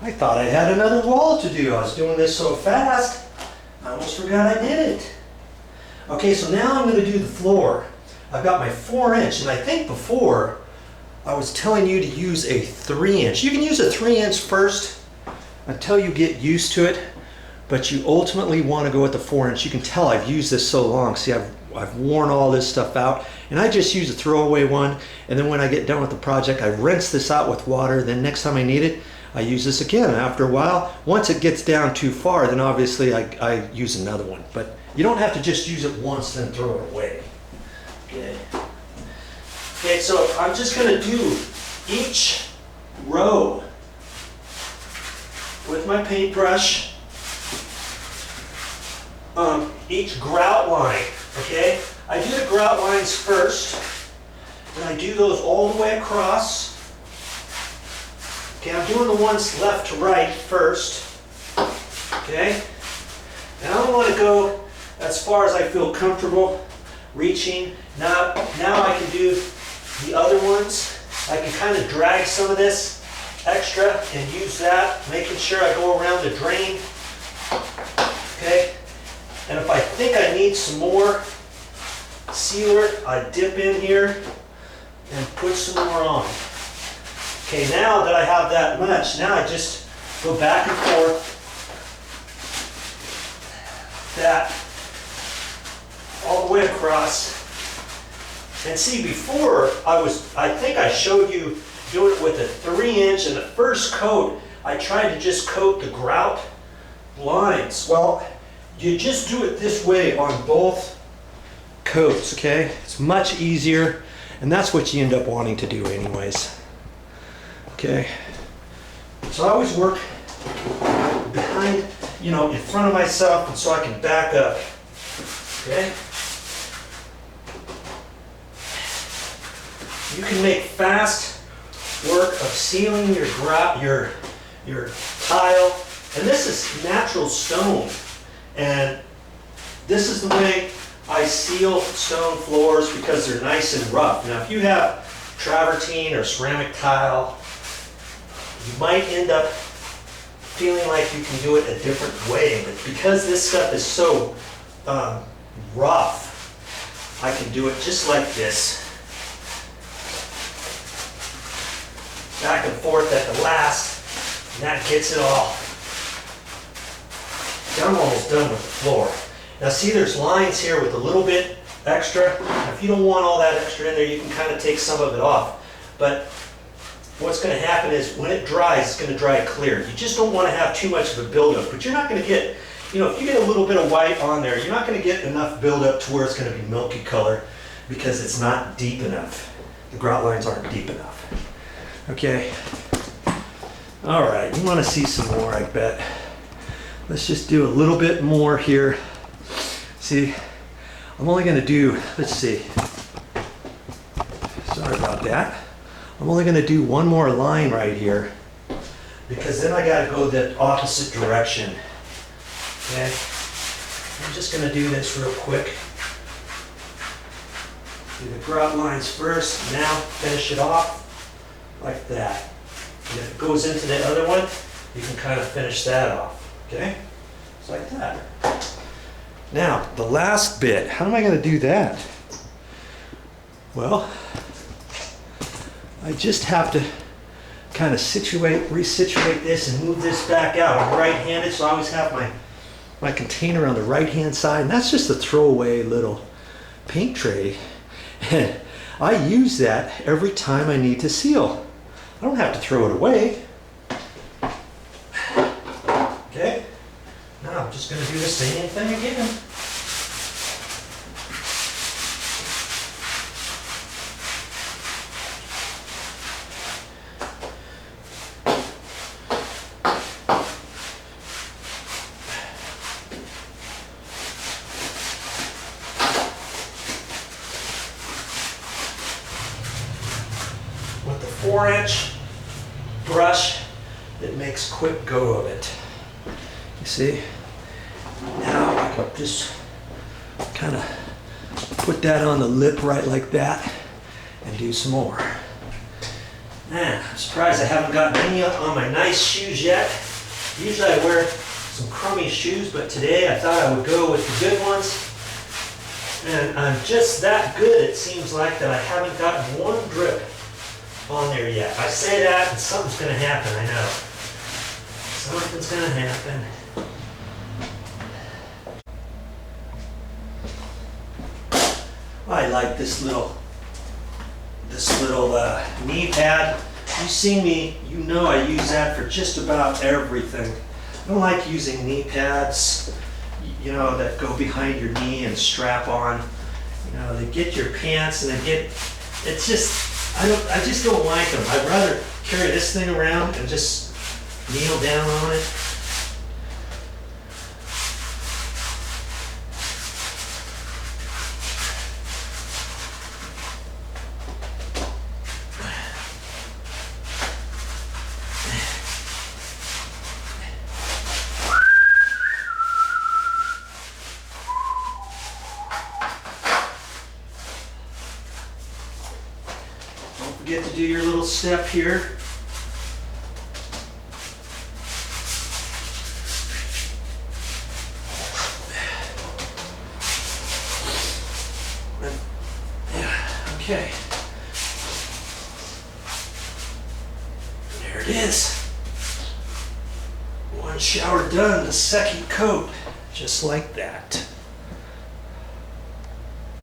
I thought I had another wall to do. I was doing this so fast, I almost forgot I did it. Okay, so now I'm going to do the floor. I've got my 4-inch, and I think before I was telling you to use a 3-inch. You can use a 3-inch first until you get used to it, but you ultimately want to go with the 4-inch. You can tell I've used this so long. See, I've worn all this stuff out, and I just use a throwaway one, and then when I get done with the project, I rinse this out with water. Then next time I need it, I use this again. After a while, once it gets down too far, then obviously I use another one. But you don't have to just use it once then throw it away. Okay. Okay, so I'm just going to do each row with my paintbrush, each grout line, okay? I do the grout lines first, and I do those all the way across. Okay, I'm doing the ones left to right first, okay? And I don't want to go as far as I feel comfortable reaching. Now I can do the other ones. I can kind of drag some of this extra and use that, making sure I go around the drain. Okay, and if I think I need some more sealer, I dip in here and put some more on. Okay, now that I have that much, now I just go back and forth. That all the way across. And see, before I think I showed you doing it with a 3-inch, and the first coat, I tried to just coat the grout lines. Well, you just do it this way on both coats, okay? It's much easier, and that's what you end up wanting to do anyways. Okay, so I always work behind, in front of myself, and so I can back up, okay? You can make fast work of sealing your grout, your tile, and this is natural stone, and this is the way I seal stone floors because they're nice and rough. Now, if you have travertine or ceramic tile, you might end up feeling like you can do it a different way, but because this stuff is so rough, I can do it just like this. Back and forth at the last, and that gets it all. I'm almost done with the floor. Now see, there's lines here with a little bit extra. If you don't want all that extra in there, you can kind of take some of it off. But what's going to happen is when it dries, it's going to dry clear. You just don't want to have too much of a buildup, but you're not going to get, if you get a little bit of white on there, you're not going to get enough buildup to where it's going to be milky color because it's not deep enough. The grout lines aren't deep enough. Okay. All right, you want to see some more, I bet. Let's just do a little bit more here. See, I'm only going to do, let's see. Sorry about that. I'm only going to do one more line right here because then I got to go the opposite direction. Okay. I'm just going to do this real quick. Do the grout lines first, now finish it off like that. And if it goes into the other one, you can kind of finish that off. Okay? Just like that. Now, the last bit, how am I going to do that? Well, I just have to kind of resituate this and move this back out. I'm right-handed, so I always have my container on the right-hand side, and that's just a throwaway little paint tray. And I use that every time I need to seal. I don't have to throw it away. Okay, now I'm just going to do the same thing again. With the 4-inch brush, it makes quick go of it. You see? Now I can just kind of put that on the lip right like that and do some more. Man, I'm surprised I haven't gotten any on my nice shoes yet. Usually I wear some crummy shoes, but today I thought I would go with the good ones. And I'm just that good, it seems like, that I haven't gotten one drip on there yet. I say that and something's gonna happen, I know. Something's gonna happen. I like this little knee pad. You see me, you know I use that for just about everything. I don't like using knee pads, you know, that go behind your knee and strap on. You know, they get your pants and it's just, I just don't like them. I'd rather carry this thing around and just kneel down on it. Get to do your little step here. Yeah, okay. There it is. One shower done, the second coat, just like that.